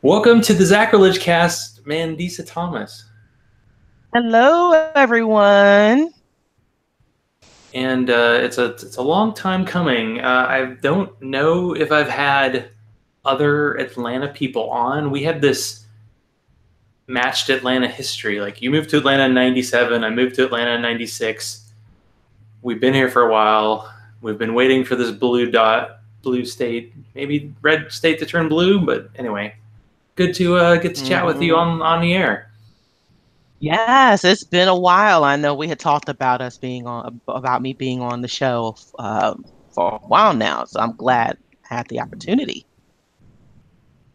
Welcome to the Zachrilege cast, Mandisa Thomas. Hello, everyone. And it's a long time coming. I don't know if I've had other Atlanta people on. We have this matched Atlanta history. Like you moved to Atlanta in '97, I moved to Atlanta in '96. We've been here for a while. We've been waiting for this blue state, maybe red state to turn blue. But anyway, good to get to chat with you hmm on the air. Yes, it's been a while. I know we had talked about about me being on the show for a while now, so I'm glad I had the opportunity.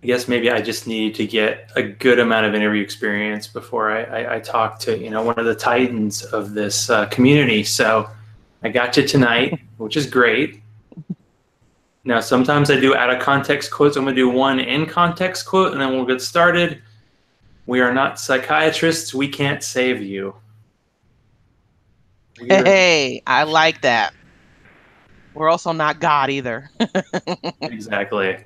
I guess maybe I just need to get a good amount of interview experience before I talk to one of the titans of this community. So I got you tonight, which is great. Now sometimes I do out of context quotes. I'm going to do one in context quote, and then we'll get started. We are not psychiatrists. We can't save you. We're Hey, I like that. We're also not God either. exactly.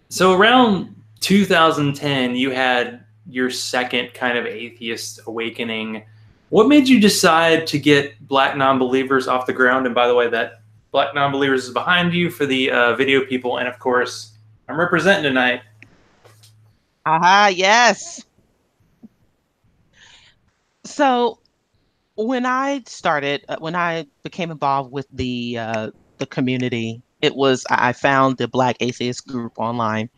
So around 2010, you had your second kind of atheist awakening. What made you decide to get Black Nonbelievers off the ground? And by the way, that Black Nonbelievers is behind you for the video people. And of course, I'm representing tonight. Aha, yes. So when I became involved with the community, I found the Black Atheist group online.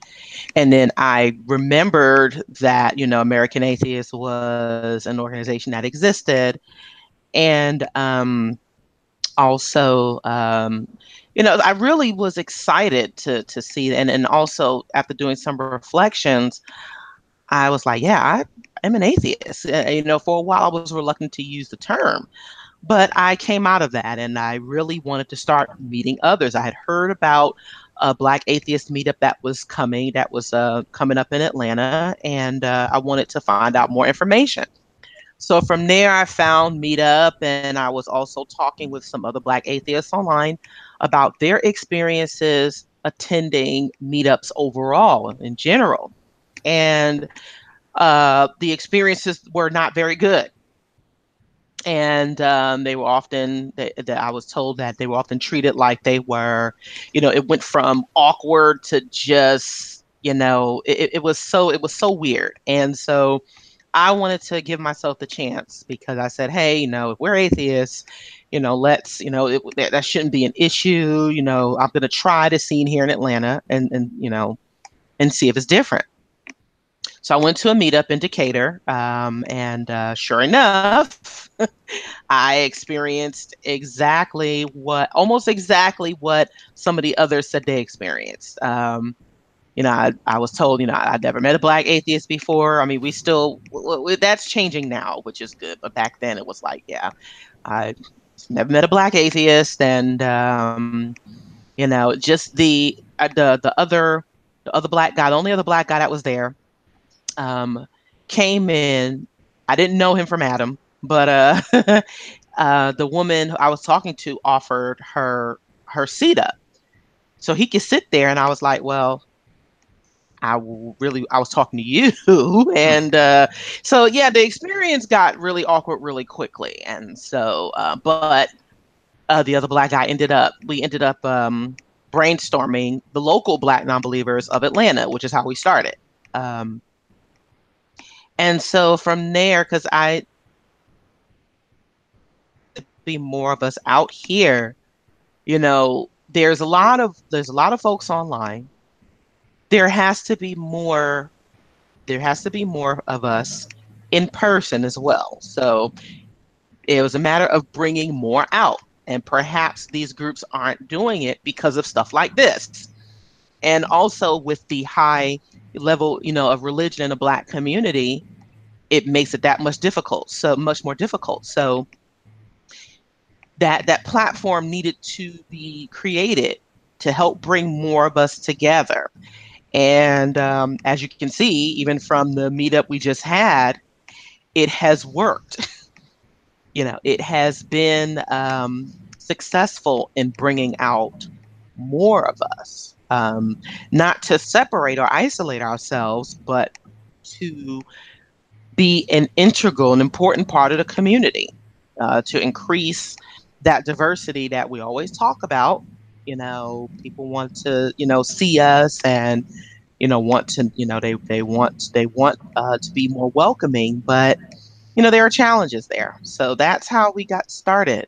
And then I remembered that, American Atheists was an organization that existed. And also, I really was excited to see. And also, after doing some reflections, I was like, yeah, I am an atheist. For a while, I was reluctant to use the term. But I came out of that and I really wanted to start meeting others. I had heard about a Black atheist meetup that was coming up in Atlanta, and I wanted to find out more information. So from there, I found Meetup, and I was also talking with some other Black atheists online about their experiences attending meetups overall in general. And the experiences were not very good, and they were often that I was told that they were often treated like they were, it went from awkward to just, it was so weird. And so I wanted to give myself the chance because I said, hey, if we're atheists, let's, that shouldn't be an issue. I'm going to try the scene here in Atlanta and see if it's different. So I went to a meetup in Decatur, and sure enough, I experienced almost exactly what some of the others said they experienced. I was told, I'd never met a Black atheist before. I mean, that's changing now, which is good. But back then it was like, yeah, I never met a Black atheist. And, just the other Black guy, the only other Black guy that was there, um, came in. I didn't know him from Adam, but the woman I was talking to offered her seat up so he could sit there, and I was like, well, I was talking to you, and so yeah, the experience got really awkward really quickly, and so but the other Black guy we ended up brainstorming the local Black nonbelievers of Atlanta, which is how we started. Um, and so from there, because I be more of us out here, there's a lot of folks online. There has to be more, there has to be more of us in person as well. So it was a matter of bringing more out. And perhaps these groups aren't doing it because of stuff like this. And also with the high level, of religion in a Black community, it makes it that much difficult, so much more difficult. So that platform needed to be created to help bring more of us together. And as you can see, even from the meetup we just had, it has worked. It has been successful in bringing out more of us. Um, Not to separate or isolate ourselves, but to be an integral and important part of the community, to increase that diversity that we always talk about. People want to, see us and, want to, they want to be more welcoming, but there are challenges there. So that's how we got started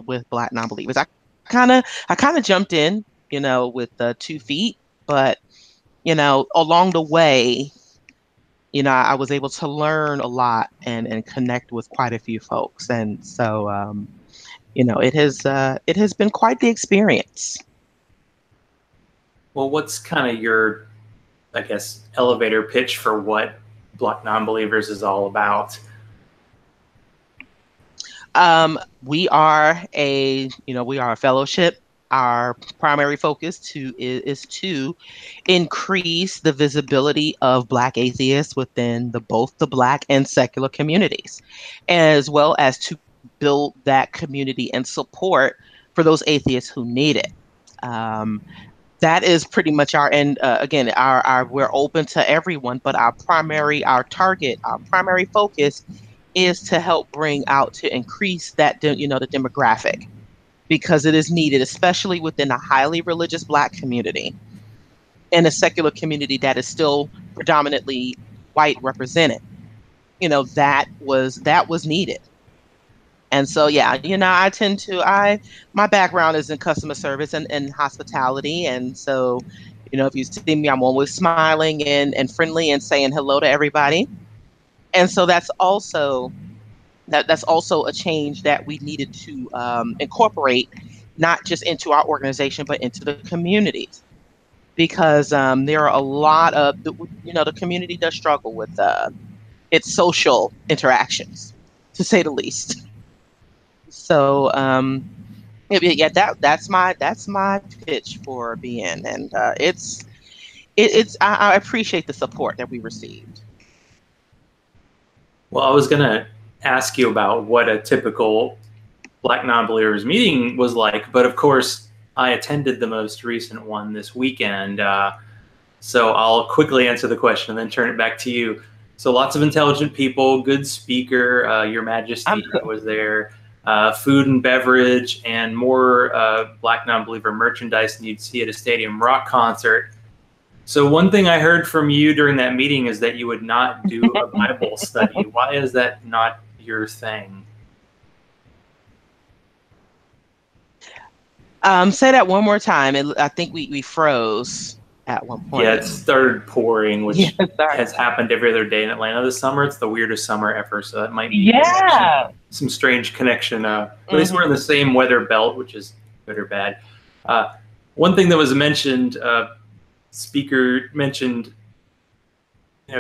with Black Nonbelievers. I kind of jumped in, with 2 feet, but along the way, I was able to learn a lot and connect with quite a few folks, and so it has been quite the experience. Well, what's kind of your, I guess, elevator pitch for what Black Nonbelievers is all about? We are a fellowship. Our primary focus is to increase the visibility of Black atheists within both the Black and secular communities, as well as to build that community and support for those atheists who need it. Um, that is pretty much our end. Again, our we're open to everyone, but our target, our primary focus is to help bring out to increase the demographic, because it is needed, especially within a highly religious Black community and a secular community that is still predominantly white represented. That was needed. And so, yeah, my background is in customer service and hospitality. And so, if you see me, I'm always smiling and friendly and saying hello to everybody. And so that's also a change that we needed to incorporate, not just into our organization, but into the communities, because there are a lot of the community does struggle with its social interactions, to say the least. So yeah, that's my pitch for being, and I appreciate the support that we received. Well, I was going to ask you about what a typical Black Nonbelievers meeting was like, but of course, I attended the most recent one this weekend. So I'll quickly answer the question and then turn it back to you. So lots of intelligent people, good speaker, Your I'm Majesty was there, food and beverage, and more Black Nonbeliever merchandise than you'd see at a stadium rock concert. So one thing I heard from you during that meeting is that you would not do a Bible study. Why is that not your thing? Say that one more time. I think we froze at one Yeah, point. it started pouring, Yeah, which sorry. has happened every other day in Atlanta this summer. It's the weirdest summer ever, so that might be Yeah. some strange connection. At least we're in Hmm. the same weather belt, which is good or bad. Uh, One thing that was mentioned, speaker mentioned,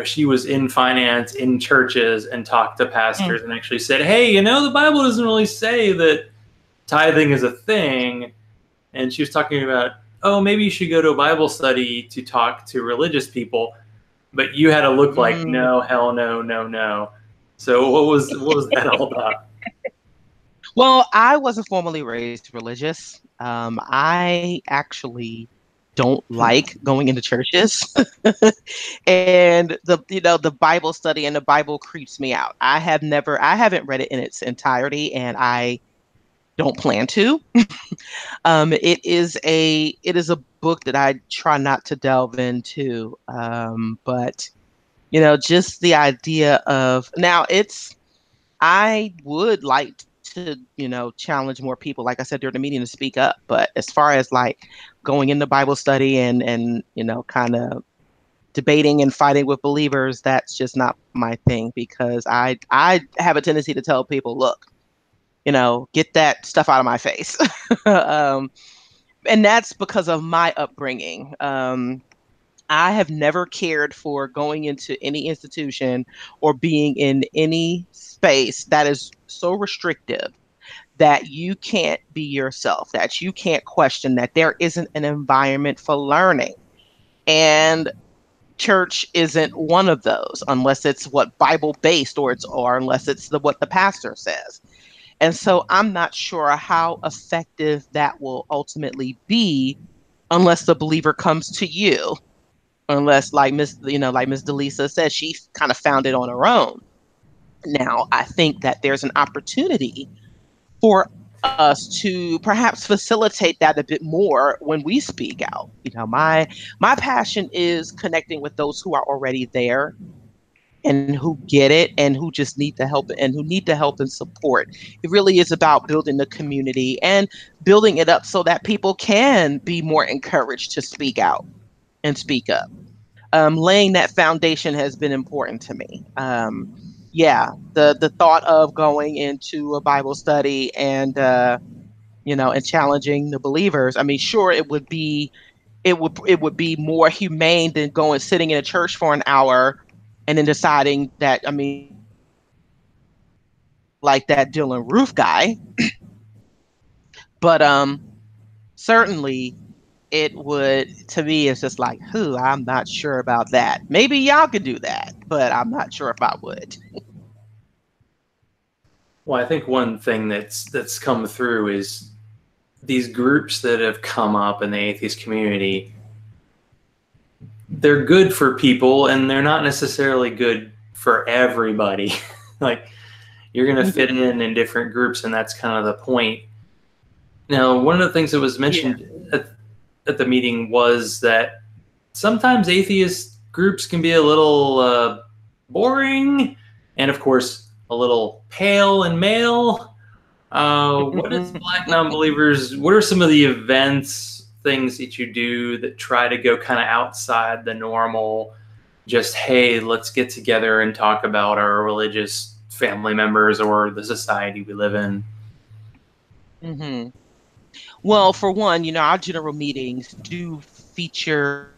she was in finance in churches and talked to pastors and actually said, "Hey, the Bible doesn't really say that tithing is a thing." And she was talking about, oh, maybe you should go to a Bible study to talk to religious people, but you had to look like, Mm. no, hell no, no, no. So what was that all about? Well, I wasn't formally raised religious. I actually don't like going into churches, and the Bible study and the Bible creeps me out. I haven't read it in its entirety, and I don't plan to. It is a book that I try not to delve into, but just the idea of now it's I would like to, challenge more people, like I said during the meeting, to speak up. But as far as like going into Bible study and kind of debating and fighting with believers, that's just not my thing, because I have a tendency to tell people, look, get that stuff out of my face. um, and that's because of my upbringing. I have never cared for going into any institution or being in any space that is so restrictive that you can't be yourself, that you can't question, that there isn't an environment for learning. And church isn't one of those, unless it's what Bible based, or unless it's what the pastor says. And so I'm not sure how effective that will ultimately be unless the believer comes to you, unless like Miss Delisa said, she kind of found it on her own. Now, I think that there's an opportunity for us to perhaps facilitate that a bit more when we speak out. My passion is connecting with those who are already there and who get it and who just need the help and who need the help and support. It really is about building the community and building it up so that people can be more encouraged to speak out and speak up. Laying that foundation has been important to me. Yeah, the thought of going into a Bible study and challenging the believers. I mean, sure, it would be more humane than going sitting in a church for an hour and then deciding that, I mean, like that Dylan Roof guy. But certainly it would, to me, it's just like, who, I'm not sure about that. Maybe y'all could do that, but I'm not sure if I would. Well, I think one thing that's come through is these groups that have come up in the atheist community. They're good for people, and they're not necessarily good for everybody. Like, you're going to fit in different groups, and that's kind of the point. Now, one of the things that was mentioned at the meeting was that sometimes atheist groups can be a little boring, and of course, a little pale and male. What is Black Nonbelievers? What are some of the events, things that you do that try to go kind of outside the normal? Just, hey, let's get together and talk about our religious family members or the society we live in. Mm-hmm. Well, for one, our general meetings do feature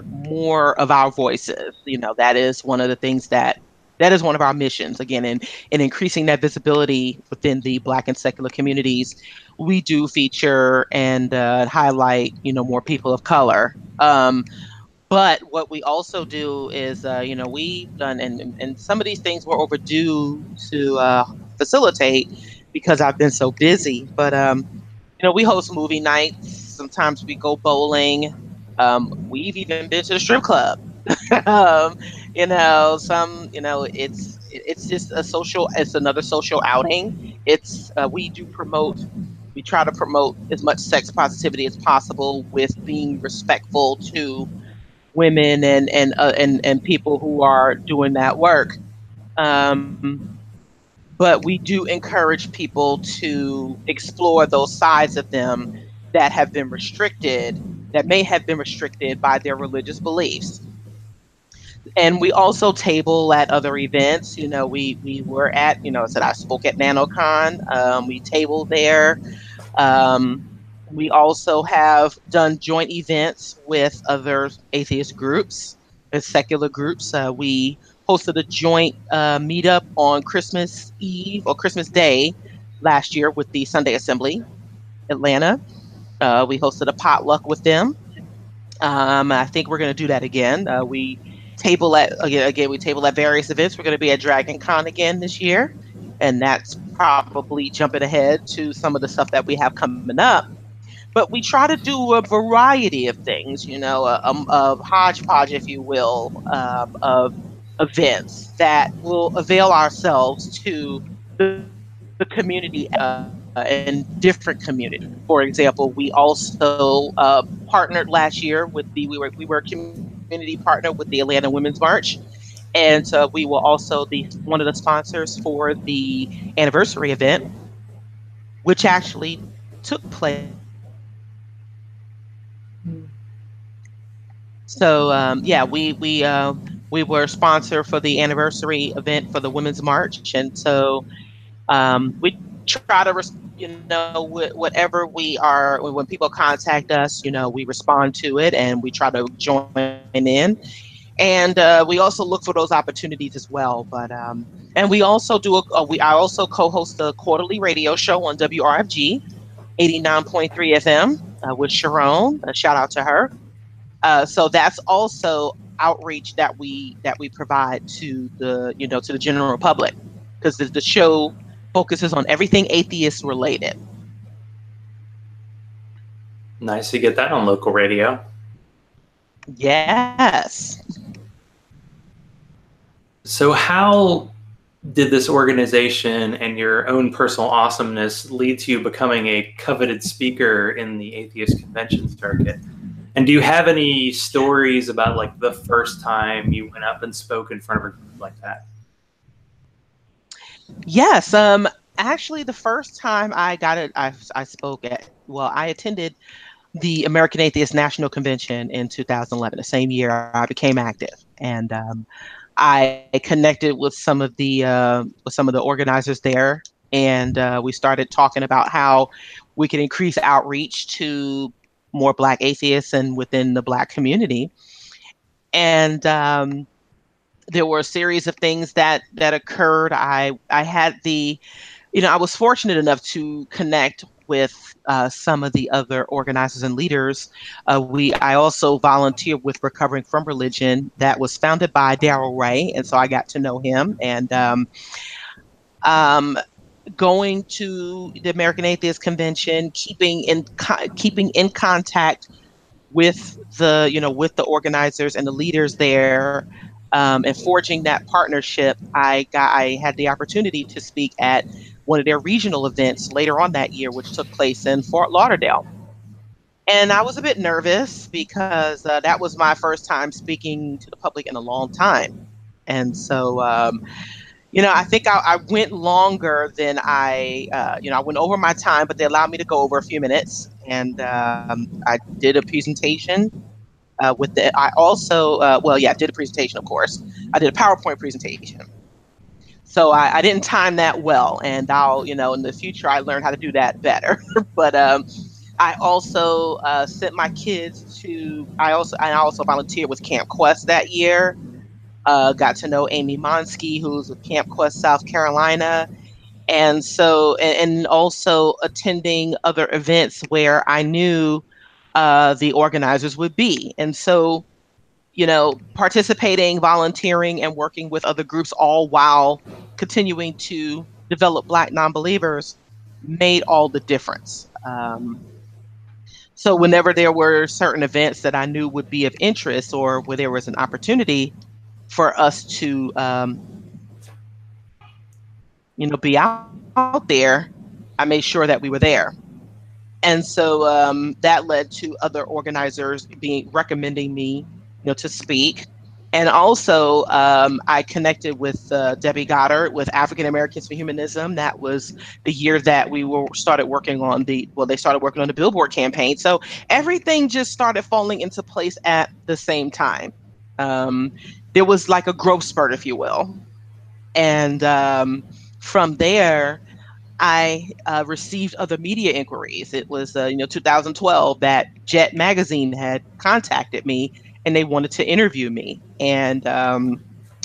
more of our voices. That is one of the things that is one of our missions. Again, in increasing that visibility within the Black and secular communities, we do feature and highlight, more people of color. But what we also do is, we've done, and some of these things were overdue to facilitate because I've been so busy. But we host movie nights. Sometimes we go bowling. We've even been to the strip club. um, it's just a social. It's another social outing. We try to promote as much sex positivity as possible with being respectful to women and people who are doing that work. Um, but we do encourage people to explore those sides of them that have been restricted, that may have been restricted by their religious beliefs. And we also table at other events. We were at, said I spoke at NanoCon. We table there. Um, we also have done joint events with other atheist groups and secular groups. We hosted a joint meetup on Christmas Eve or Christmas Day last year with the Sunday Assembly, Atlanta. We hosted a potluck with them. I think we're going to do that again. We table at again. We table at various events. We're going to be at Dragon Con again this year, and that's probably jumping ahead to some of the stuff that we have coming up. But we try to do a variety of things, a hodgepodge, if you will, of events that will avail ourselves to the community and different communities. For example, we also partnered last year with we were a community partner with the Atlanta Women's March, and so we will also be one of the sponsors for the anniversary event, which actually took place. So yeah, we were a sponsor for the anniversary event for the Women's March, and so we try to, whatever we are, when people contact us, we respond to it and we try to join in. And we also look for those opportunities as well. But and we also I also co-host a quarterly radio show on WRFG 89.3 FM with Sharon. A shout out to her. So that's also outreach that we provide to the general public, because the show focuses on everything atheist related. Nice to get that on local radio. Yes. So, how did this organization and your own personal awesomeness lead to you becoming a coveted speaker in the atheist convention circuit? And do you have any stories about like the first time you went up and spoke in front of a group like that? Yes. Actually, the first time I got it, I spoke at, well, I attended the American Atheist National Convention in 2011, the same year I became active. And I connected with some of the organizers there, and we started talking about how we could increase outreach to more Black atheists and within the Black community. And there were a series of things that occurred. I had I was fortunate enough to connect with some of the other organizers and leaders. I also volunteered with Recovering from Religion, that was founded by Darrell Ray, and so I got to know him. And um, going to the American Atheist Convention, keeping in contact with with the organizers and the leaders there, and forging that partnership. I had the opportunity to speak at one of their regional events later on that year, which took place in Fort Lauderdale. And I was a bit nervous because that was my first time speaking to the public in a long time. And so, I think I went longer than I went over my time, but they allowed me to go over a few minutes. And I did a presentation I also, I did a presentation, of course. I did a PowerPoint presentation. So I didn't time that well. And in the future, I learned how to do that better. But I also sent my kids I also volunteered with Camp Quest that year. Got to know Amy Monsky, who's with Camp Quest, South Carolina. And also attending other events where I knew the organizers would be. And so, participating, volunteering, and working with other groups, all while continuing to develop Black nonbelievers, made all the difference. So whenever there were certain events that I knew would be of interest, or where there was an opportunity for us to, be out there, I made sure that we were there. And so that led to other organizers being recommending me, to speak. And also, I connected with Debbie Goddard with African Americans for Humanism. That was the year that started working on they started working on the Billboard campaign. So everything just started falling into place at the same time. Um, there was like a growth spurt, if you will. And from there, I received other media inquiries. It was, 2012 that Jet Magazine had contacted me, and they wanted to interview me. And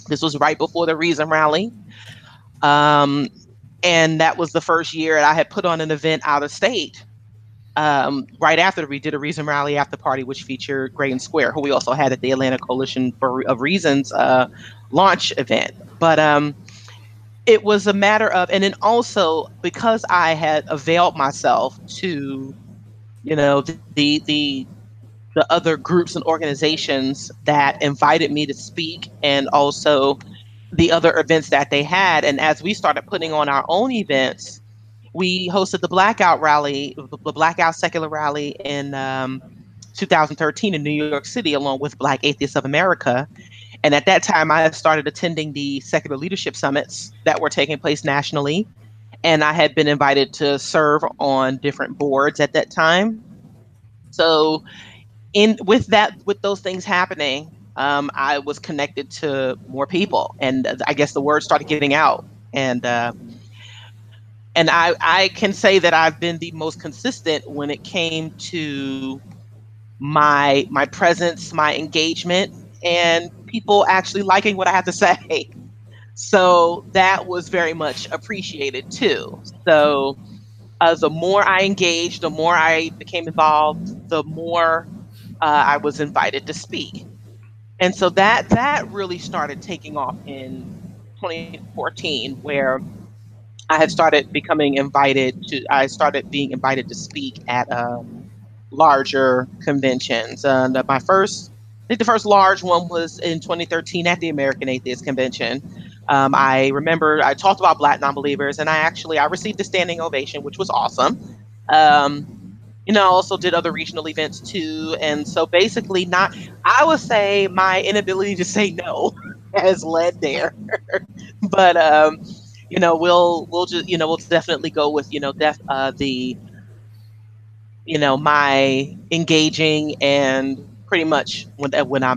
this was right before the Reason Rally. Um, and that was the first year I had put on an event out of state. Right after we did a Reason Rally after party, which featured Gray and Square, who we also had at the Atlanta Coalition of Reasons launch event. But it was a matter of, and then also because I had availed myself to, the other groups and organizations that invited me to speak, and also the other events that they had. And as we started putting on our own events, we hosted the Blackout Rally, the Blackout Secular Rally in 2013 in New York City, along with Black Atheists of America. And at that time, I had started attending the secular leadership summits that were taking place nationally. And I had been invited to serve on different boards at that time. So with those things happening, I was connected to more people, and I guess the word started getting out. And I can say that I've been the most consistent when it came to my presence, my engagement, and people actually liking what I have to say. So that was very much appreciated too. So the more I engaged, the more I became involved, the more I was invited to speak. And so that really started taking off in 2014, where I started being invited to speak at larger conventions. My first, I think the first large one was in 2013 at the American Atheist Convention. I remember I talked about Black Nonbelievers, and I received a standing ovation, which was awesome. Um, also did other regional events too, and so basically, not I would say my inability to say no has led there, but we'll just we'll definitely go with the my engaging, and pretty much when I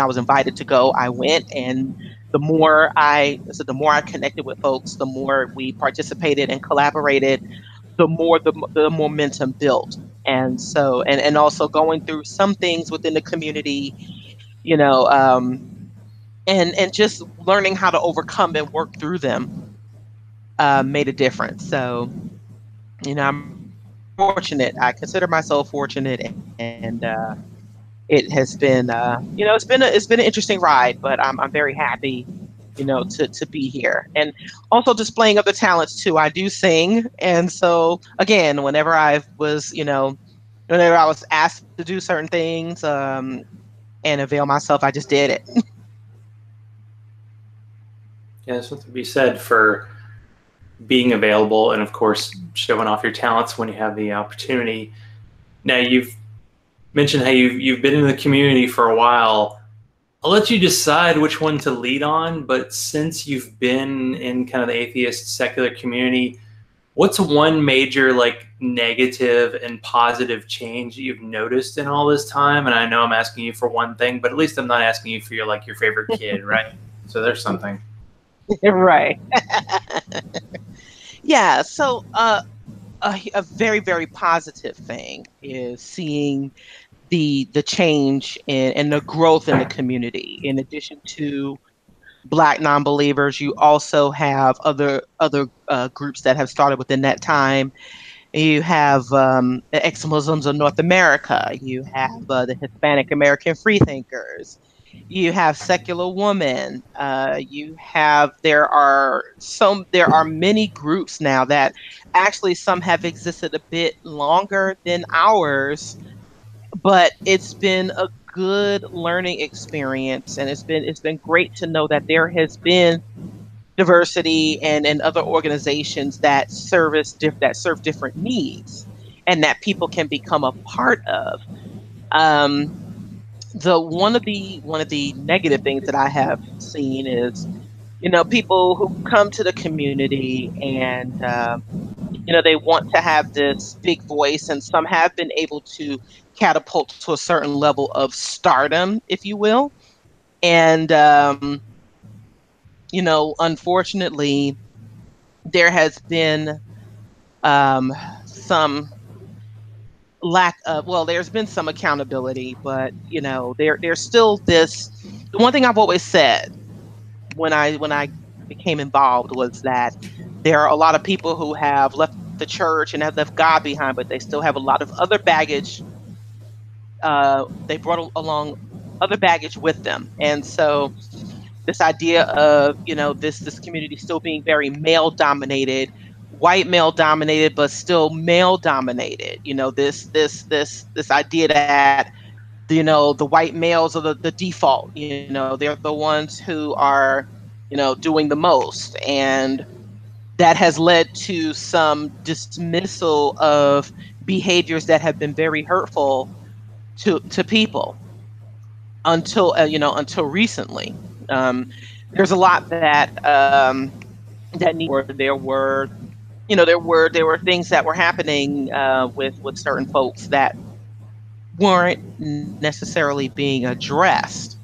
was invited to go, I went. And the more I connected with folks, the more we participated and collaborated, the more the momentum built. And so, and also going through some things within the community, you know, um, and just learning how to overcome and work through them made a difference. So, I'm fortunate. I consider myself fortunate, and it has been, it's been an interesting ride, but I'm very happy, to be here, and also displaying other talents too. I do sing, and so again, whenever I was asked to do certain things, and avail myself, I just did it. Yeah, there's something to be said for being available and, of course, showing off your talents when you have the opportunity. Now, you've mentioned how you've been in the community for a while. I'll let you decide which one to lead on, but since you've been in kind of the atheist secular community, what's one major negative and positive change that you've noticed in all this time? And I know I'm asking you for one thing, but at least I'm not asking you for your favorite kid, right? So there's something. Right. Yeah. So, a very, very positive thing is seeing the change and the growth in the community. In addition to Black Nonbelievers, you also have other groups that have started within that time. You have the ex-Muslims of North America. You have the Hispanic American Freethinkers. You have secular women. There are many groups now that actually some have existed a bit longer than ours, but it's been a good learning experience, and it's been great to know that there has been diversity and other organizations that serve different needs, and that people can become a part of. Um, the one of the negative things that I have seen is, people who come to the community, and they want to have this big voice, and some have been able to catapult to a certain level of stardom, if you will. And unfortunately, there has been some lack of, well, there's been some accountability, but there's still this. The one thing I've always said when I became involved was that there are a lot of people who have left the church and have left God behind, but they still have a lot of other baggage. They brought along other baggage with them, and so this idea of this community still being very male dominated, white male dominated, but still male dominated. This idea that the white males are the default. They're the ones who are doing the most, and that has led to some dismissal of behaviors that have been very hurtful to people until recently. Um, there's a lot that there were things that were happening with certain folks that weren't necessarily being addressed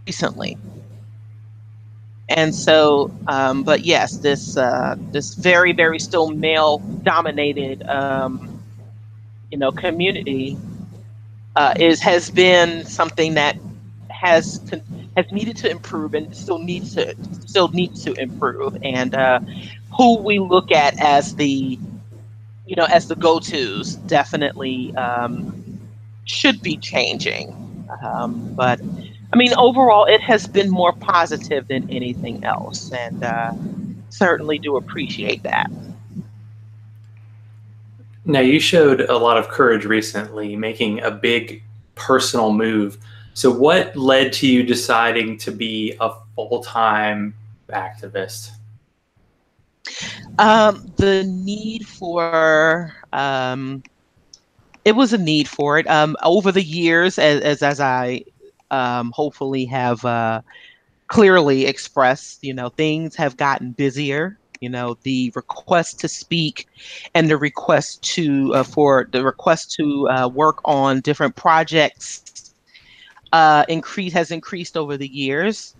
recently. And so, but yes, this very, very still male dominated community has been something that has has needed to improve, and still needs to improve. And who we look at as the go-tos definitely should be changing. But I mean, overall, it has been more positive than anything else, and certainly do appreciate that. Now, you showed a lot of courage recently, making a big personal move. So, what led to you deciding to be a full time activist? The need for it was a need for it. Over the years, as I hopefully have clearly expressed, things have gotten busier. The request to speak and the request to for the request to work on different projects has increased over the years.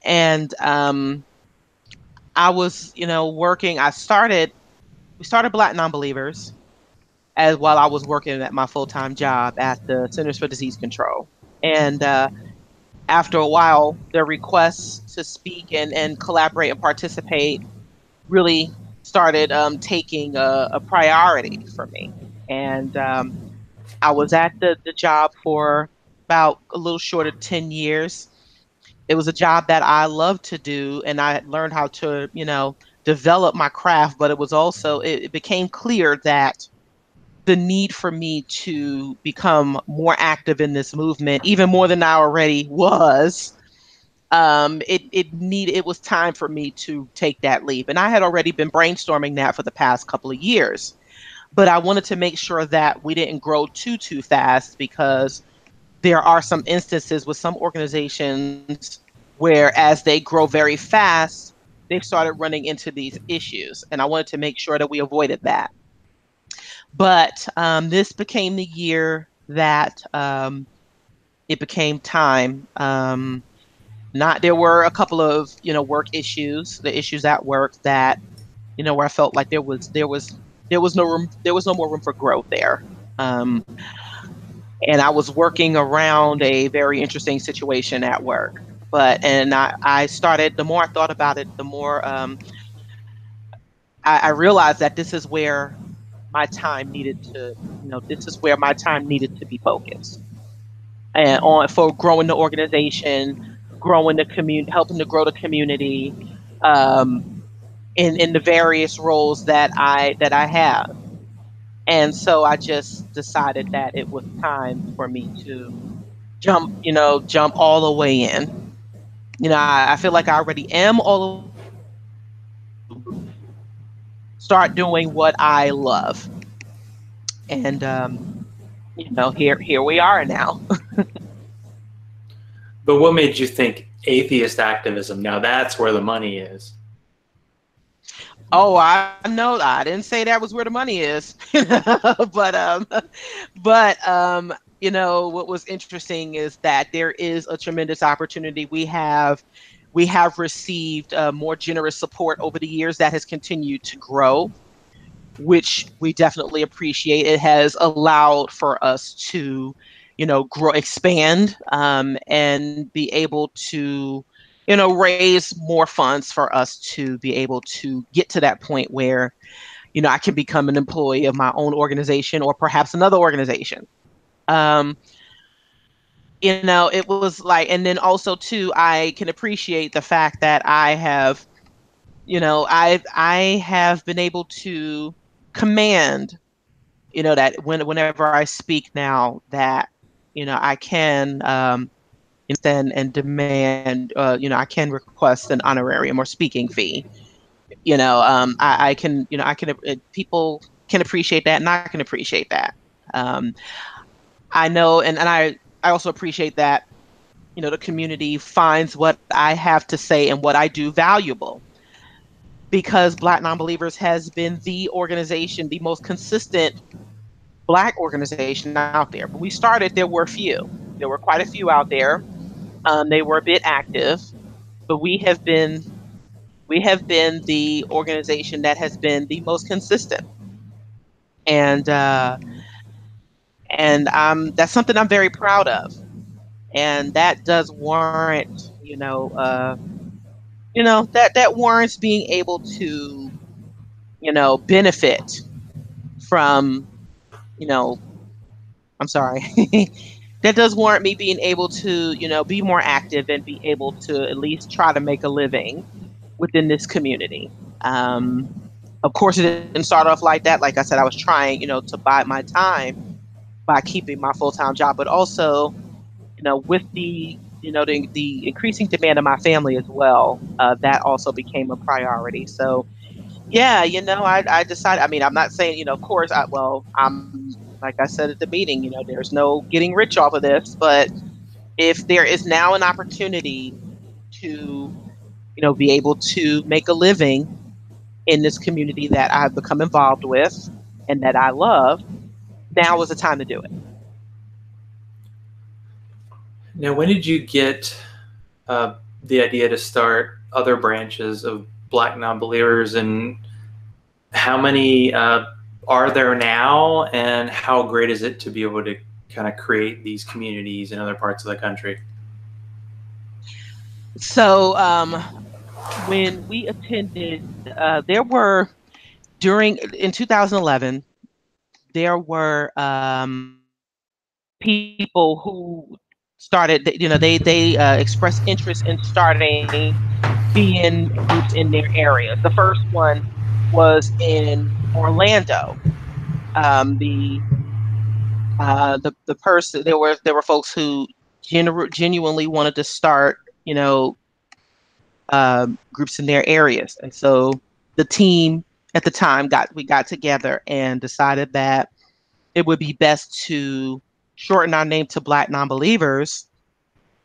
And I was, working. We started Black Nonbelievers as while I was working at my full-time job at the Centers for Disease Control. And after a while, their requests to speak and collaborate and participate really started taking a priority for me. And I was at the job for about a little short of 10 years. It was a job that I loved to do, and I learned how to, develop my craft. But it became clear that the need for me to become more active in this movement, even more than I already was, it was time for me to take that leap. And I had already been brainstorming that for the past couple of years. But I wanted to make sure that we didn't grow too fast, because there are some instances with some organizations where as they grow very fast, they've started running into these issues. And I wanted to make sure that we avoided that. But this became the year that it became time. Not There were a couple of work issues, the issues at work that where I felt like there was no more room for growth there. Um, and I was working around a very interesting situation at work. I started, the more I thought about it, the more I realized that this is where my time needed to be focused and on for growing the organization, growing the community, helping to grow the community, um, in the various roles that I have. And so I just decided that it was time for me to jump all the way in. I feel like I already am all start doing what I love. And here we are now. But what made you think atheist activism? Now, that's where the money is. Oh, I know. I didn't say that was where the money is, but what was interesting is that there is a tremendous opportunity. We have received more generous support over the years that has continued to grow, which we definitely appreciate. It has allowed for us to, grow, expand, and be able to, raise more funds for us to be able to get to that point where, I can become an employee of my own organization or perhaps another organization. Um, it was like, and then also too, I can appreciate the fact that I have been able to command, that whenever I speak now, that I can and demand, I can request an honorarium or speaking fee. I can, people can appreciate that, and I can appreciate that. Um, I know, and I also appreciate that the community finds what I have to say and what I do valuable, because Black Nonbelievers has been the organization, the most consistent Black organization out there. When we started, there were a few. There were quite a few out there. They were a bit active, but we have been the organization that has been the most consistent, and that's something I'm very proud of, and that does warrant, that warrants being able to, benefit from, you know, I'm sorry. That does warrant me being able to, be more active and be able to at least try to make a living within this community. Um, Of course, it didn't start off like that. Like I said, I was trying, to buy my time by keeping my full-time job, but also, with the increasing demand of my family as well, that also became a priority. So yeah, I decided. I mean, I'm not saying, of course, I'm like I said at the meeting, there's no getting rich off of this, but if there is now an opportunity to, be able to make a living in this community that I've become involved with and that I love, now is the time to do it. Now, when did you get the idea to start other branches of Black Nonbelievers, and how many are there now, and how great is it to be able to kind of create these communities in other parts of the country? So when we attended, there were during in 2011, there were people who started, they expressed interest in starting being groups in their areas. The first one was in Orlando. The person there were folks who genuinely wanted to start, groups in their areas, and so the team at the time got together and decided that it would be best to shorten our name to Black Nonbelievers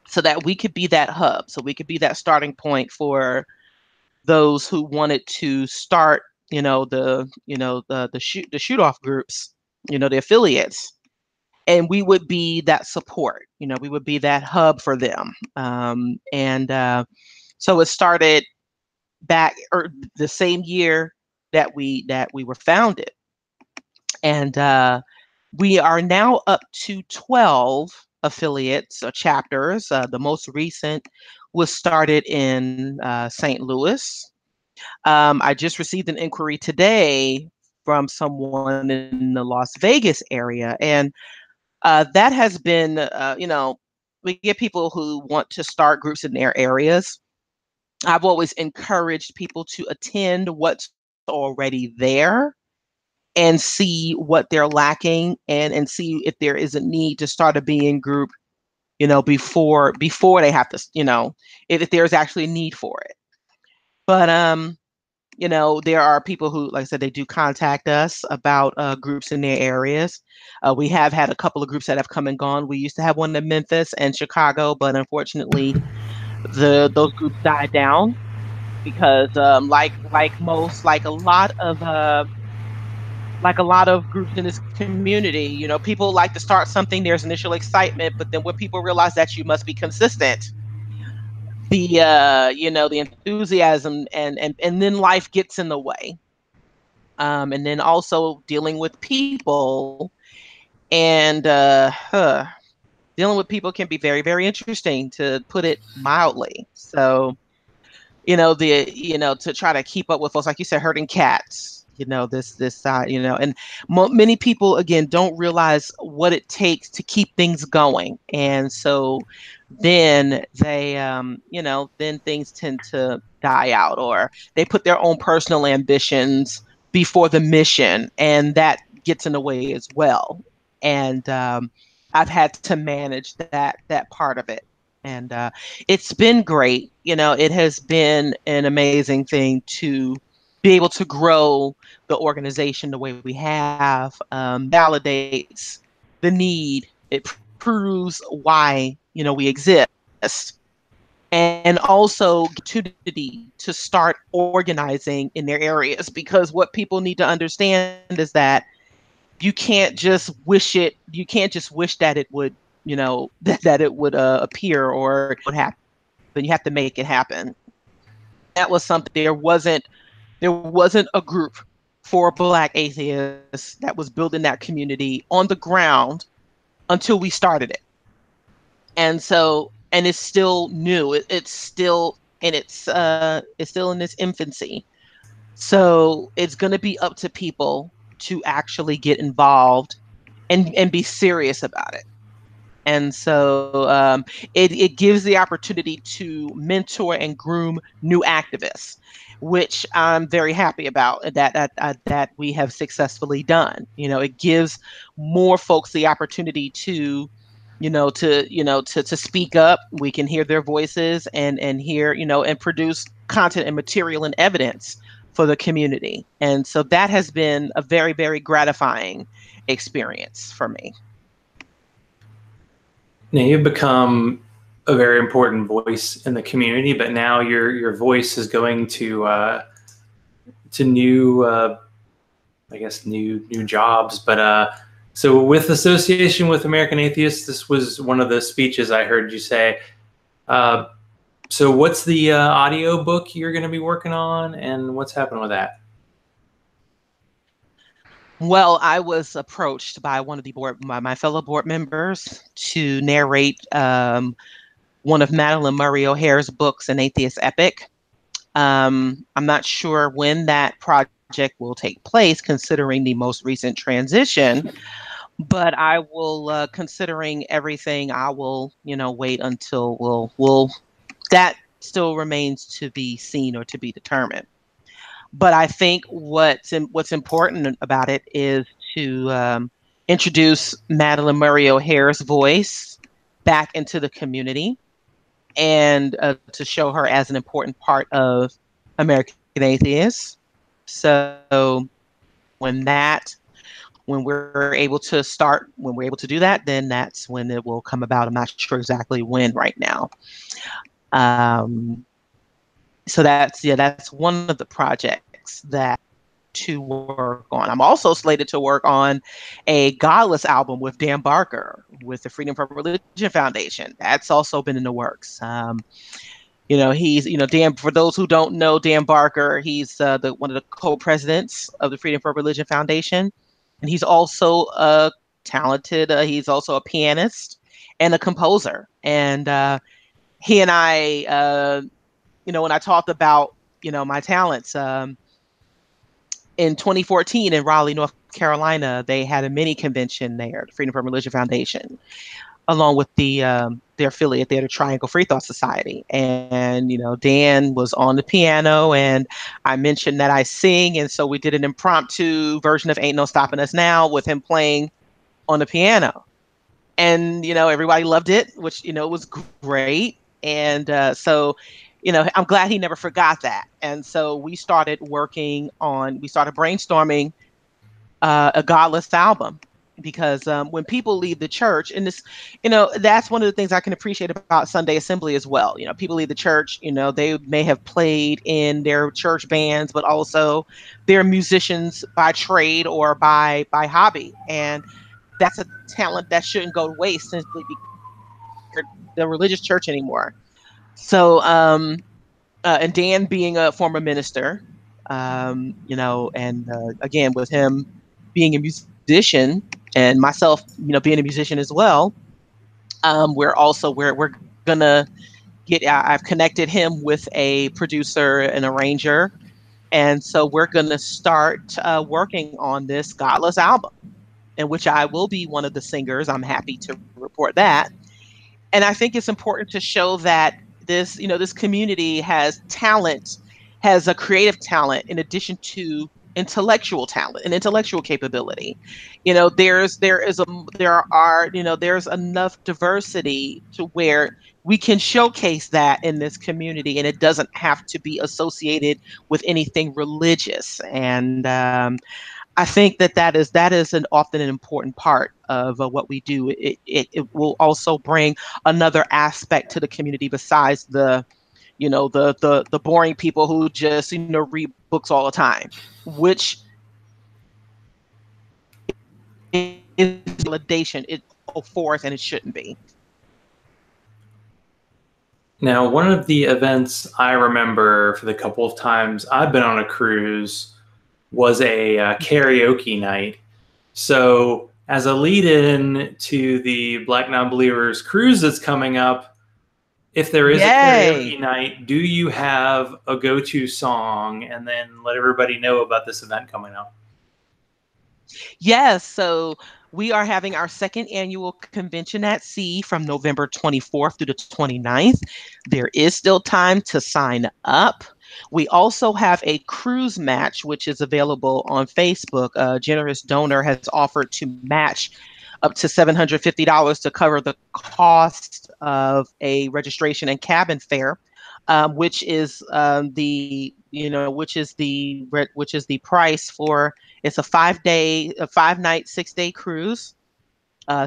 so that we could be that hub, so we could be that starting point for those who wanted to start, the shoot off groups, the affiliates, and we would be that support. We would be that hub for them. And So it started back or the same year that we were founded, and we are now up to 12 affiliates or chapters. The most recent was started in St. Louis. I just received an inquiry today from someone in the Las Vegas area, and that has been, we get people who want to start groups in their areas. I've always encouraged people to attend what's already there and see what they're lacking, and see if there is a need to start a being group, before they have to, if there's actually a need for it. But there are people who, like I said, they do contact us about groups in their areas. We have had a couple of groups that have come and gone. We used to have one in Memphis and Chicago, but unfortunately, those groups died down because, like a lot of groups in this community, people like to start something. There's initial excitement, but then when people realize that you must be consistent, the enthusiasm and then life gets in the way. And then also dealing with people, and dealing with people can be very, very interesting, to put it mildly. So, to try to keep up with folks, like you said, herding cats, this and many people, again, don't realize what it takes to keep things going. And so then then things tend to die out, or they put their own personal ambitions before the mission, and that gets in the way as well. And I've had to manage that part of it. And it's been great. It has been an amazing thing to be able to grow the organization the way we have. Validates the need. It proves why, we exist, and also opportunity to start organizing in their areas, because what people need to understand is that you can't just wish that it would, that it would appear or it would happen. You have to make it happen. That was something. There wasn't a group for Black atheists that was building that community on the ground until we started it. And so, and it's still new. It's still in its infancy. So it's going to be up to people to actually get involved and be serious about it. And so it gives the opportunity to mentor and groom new activists, which I'm very happy about that we have successfully done. It gives more folks the opportunity to to speak up. We can hear their voices and hear, and produce content and material and evidence for the community. And so that has been a very, very gratifying experience for me. Now you've become a very important voice in the community, but now your voice is going to new I guess new jobs. But so with association with American Atheists, this was one of the speeches I heard you say. So what's the audio book you're going to be working on, and what's happening with that? Well, I was approached by one of my fellow board members to narrate one of Madeline Murray O'Hare's books, An Atheist Epic. I'm not sure when that project will take place, considering the most recent transition, but I will, considering everything, I will, wait until that still remains to be seen or to be determined. But I think what's important about it is to introduce Madeline Murray O'Hare's voice back into the community, and to show her as an important part of American Atheists. So when we're able to do that, then that's when it will come about. I'm not sure exactly when right now. So that's one of the projects that to work on. I'm also slated to work on a Godless album with Dan Barker with the Freedom from Religion Foundation. That's also been in the works. He's, Dan, for those who don't know Dan Barker, he's one of the co-presidents of the Freedom from Religion Foundation. And he's also talented. He's also a pianist and a composer. And he and I, when I talked about, my talents, in 2014 in Raleigh, North Carolina, they had a mini convention there, the Freedom from Religion Foundation, along with their affiliate there, the Triangle Free Thought Society. And, Dan was on the piano, and I mentioned that I sing. And so we did an impromptu version of Ain't No Stopping Us Now with him playing on the piano. And, everybody loved it, which, was great. And so I'm glad he never forgot that. And so we started brainstorming a Godless album, because when people leave the church, and this, that's one of the things I can appreciate about Sunday Assembly as well. People leave the church, they may have played in their church bands, but also they're musicians by trade or by hobby. And that's a talent that shouldn't go to waste simply because the religious church anymore. So, and Dan being a former minister, and again, with him being a musician and myself, being a musician as well, we're gonna I've connected him with a producer and arranger, and so we're gonna start working on this Godless album, in which I will be one of the singers. I'm happy to report that. And I think it's important to show that this community has talent, has a creative talent in addition to intellectual talent and intellectual capability. There's enough diversity to where we can showcase that in this community, and it doesn't have to be associated with anything religious. And I think that is often an important part of what we do. It will also bring another aspect to the community besides the boring people who just read books all the time, which is validation. It's forth, and it shouldn't be. Now, one of the events I remember for the couple of times I've been on a cruise was a karaoke night. So as a lead-in to the Black Nonbelievers cruise that's coming up, if there is a karaoke night, do you have a go-to song? And then let everybody know about this event coming up. Yes. So We are having our second annual convention at sea from November 24th through the 29th. There is still time to sign up. We also have a cruise match, which is available on Facebook. A generous donor has offered to match up to $750 to cover the cost of a registration and cabin fare, which is the which is the price for. It's a 5 day, a 5 night, 6 day cruise,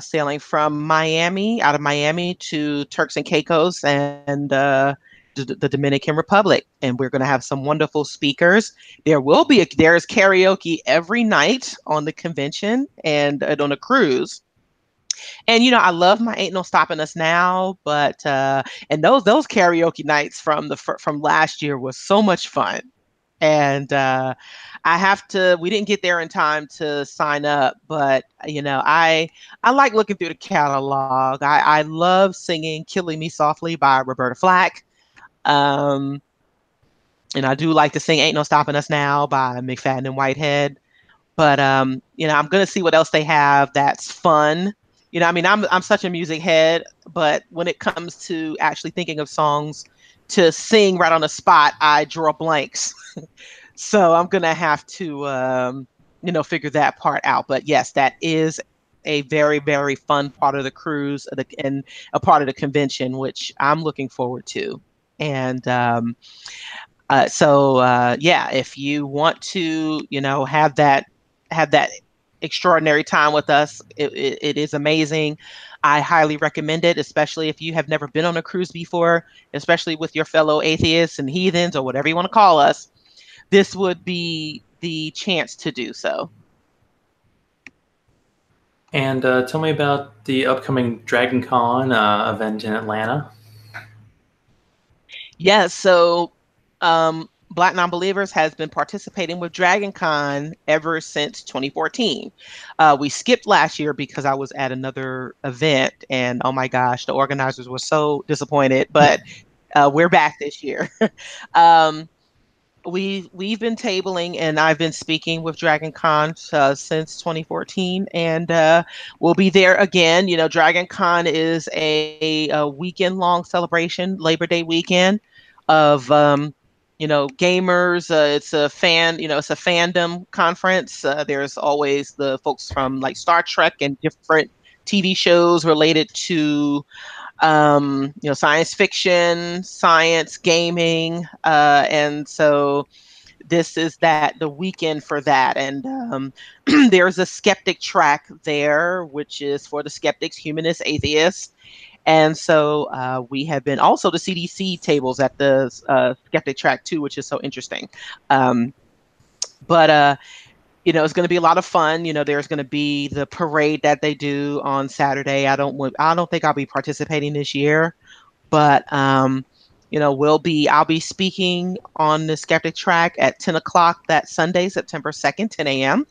sailing from Miami, out of Miami to Turks and Caicos and the Dominican Republic. And we're going to have some wonderful speakers. There's karaoke every night on the convention and on a cruise. And I love my Ain't No Stopping Us Now, but and those karaoke nights from last year was so much fun. And we didn't get there in time to sign up, but I like looking through the catalog. I love singing Killing Me Softly by Roberta Flack. Um, and I do like to sing Ain't No Stopping Us Now by McFadden and Whitehead. But I'm gonna see what else they have that's fun. I mean, I'm such a music head, but when it comes to actually thinking of songs to sing right on the spot, I draw blanks. So I'm gonna have to figure that part out. But yes, that is a very, very fun part of the cruise and a part of the convention, which I'm looking forward to. And yeah, if you want to, have that extraordinary time with us, it is amazing. I highly recommend it, especially if you have never been on a cruise before, especially with your fellow atheists and heathens or whatever you want to call us. This would be the chance to do so. And tell me about the upcoming Dragon Con event in Atlanta. Yes, so Black Nonbelievers has been participating with Dragon Con ever since 2014. We skipped last year because I was at another event, and oh my gosh, the organizers were so disappointed, but we're back this year. um, we've been tabling, and I've been speaking with Dragon Con since 2014, and we'll be there again. Dragon Con is a weekend long celebration, Labor Day weekend of gamers. It's a fandom conference. There's always the folks from like Star Trek and different TV shows related to science fiction, science, gaming, and so this is the weekend for that. And there's a skeptic track there, which is for the skeptics, humanists, atheists. And so we have been also the CDC tables at the skeptic track too, which is so interesting. Um, but it's going to be a lot of fun. There's going to be the parade that they do on Saturday. I don't think I'll be participating this year, but I'll be speaking on the skeptic track at 10 o'clock that Sunday, September 2nd, 10 a.m.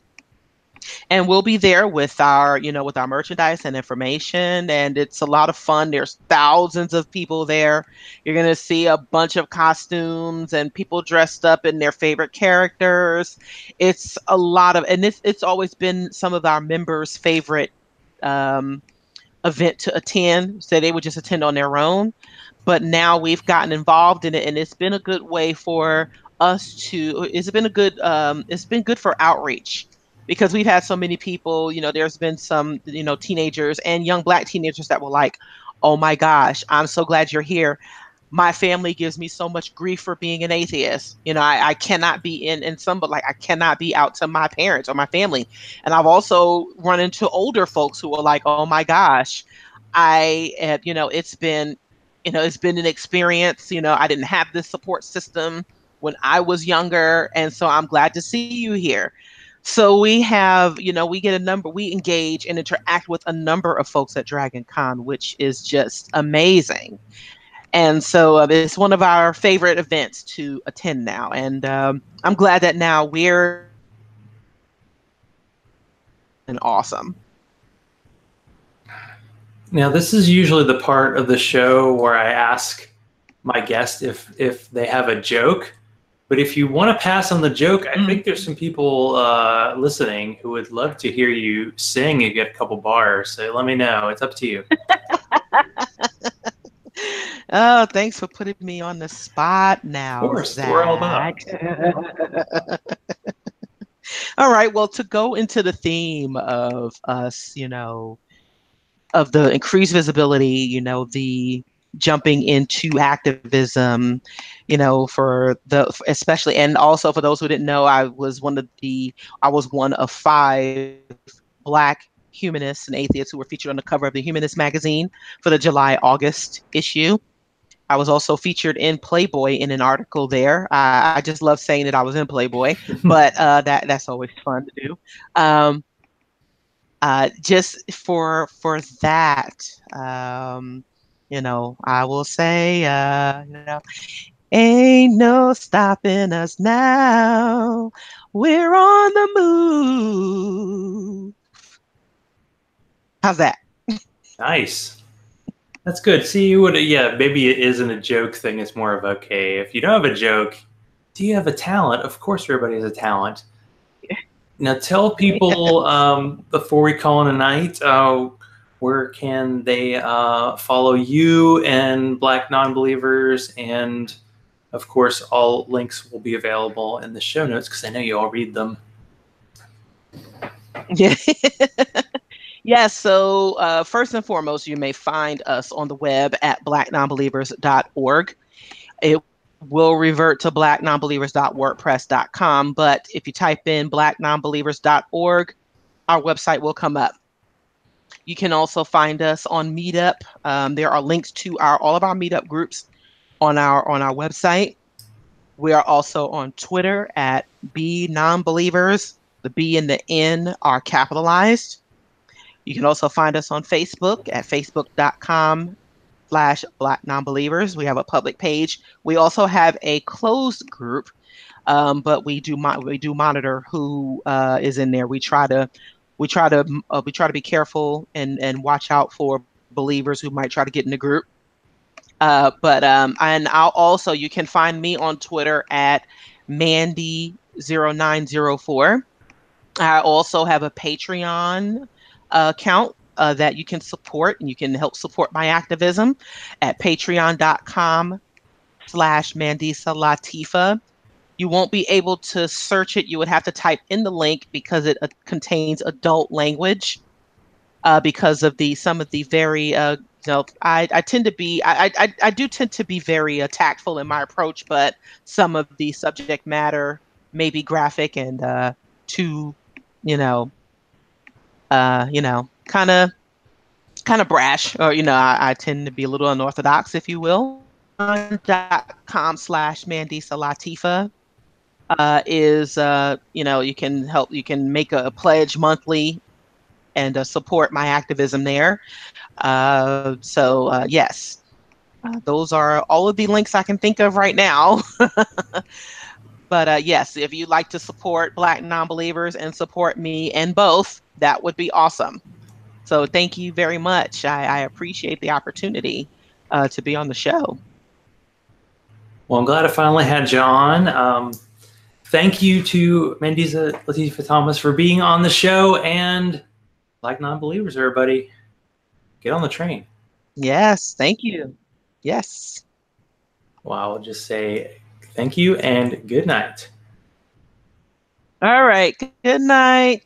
And we'll be there with our merchandise and information, and it's a lot of fun. There's thousands of people there. You're going to see a bunch of costumes and people dressed up in their favorite characters. It's a lot of, and it's always been some of our members' favorite um, event to attend, so they would just attend on their own. But now we've gotten involved in it, and it's been a good way for us to. It's been good for outreach because we've had so many people. There's been some teenagers and young Black teenagers that were like, "Oh my gosh, I'm so glad you're here. My family gives me so much grief for being an atheist. I cannot be in some, but like I cannot be out to my parents or my family." And I've also run into older folks who are like, "Oh my gosh, it's been an experience. I didn't have this support system when I was younger, and so I'm glad to see you here." So we engage and interact with a number of folks at Dragon Con, which is just amazing. And so it's one of our favorite events to attend now. And I'm glad that now we're an awesome. Now, this is usually the part of the show where I ask my guest if they have a joke But if you want to pass on the joke, I think there's Mhm. some people listening who would love to hear you sing and get a couple bars. So let me know. It's up to you. Oh, thanks for putting me on the spot Of now, course, that's what we're all about. Zach. All right, well, to go into the theme of us, of the increased visibility, the jumping into activism, for especially, and also for those who didn't know, I was one of five Black humanists and atheists who were featured on the cover of the Humanist magazine for the July-August issue. I was also featured in Playboy in an article there. I just love saying that I was in Playboy, but that's always fun to do. Um, just for that, I will say, ain't no stopping us now. We're on the move. How's that? Nice. That's good. See, you would, yeah, maybe it isn't a joke thing. It's more of, okay, if you don't have a joke, do you have a talent? Of course, everybody has a talent. Now, tell people before we call it a night, where can they follow you and Black Nonbelievers? And of course, all links will be available in the show notes because I know you all read them. Yeah. Yes, so first and foremost, you may find us on the web at blacknonbelievers.org. It will revert to blacknonbelievers.wordpress.com, but if you type in blacknonbelievers.org, our website will come up. You can also find us on Meetup. There are links to all of our Meetup groups on our website. We are also on Twitter at B Nonbelievers. The B and the N are capitalized. You can also find us on Facebook at facebook.com/Black Nonbelievers. We have a public page. We also have a closed group, but we do monitor who is in there. We try to be careful and watch out for believers who might try to get in the group. But and I'll also you can find me on Twitter at Mandy0904. I also have a Patreon account that you can support, and you can help support my activism at patreon.com/Mandisa Latifa. You won't be able to search it. You would have to type in the link because it contains adult language. Because of some of the very I tend to be I do tend to be very tactful in my approach, but some of the subject matter may be graphic and too you know kind of brash, or I tend to be a little unorthodox, if you will. .com/Mandisa Latifa is you can make a pledge monthly and support my activism there. So yes, those are all of the links I can think of right now. But yes, if you'd like to support Black Nonbelievers and support me and both, that would be awesome. So thank you very much. I appreciate the opportunity to be on the show. Well, I'm glad I finally had you on. Thank you to Mandisa Latifa Thomas for being on the show, and Black Nonbelievers, everybody, get on the train. Yes, thank you. Yes. Well, I'll just say thank you and good night. All right. Good night.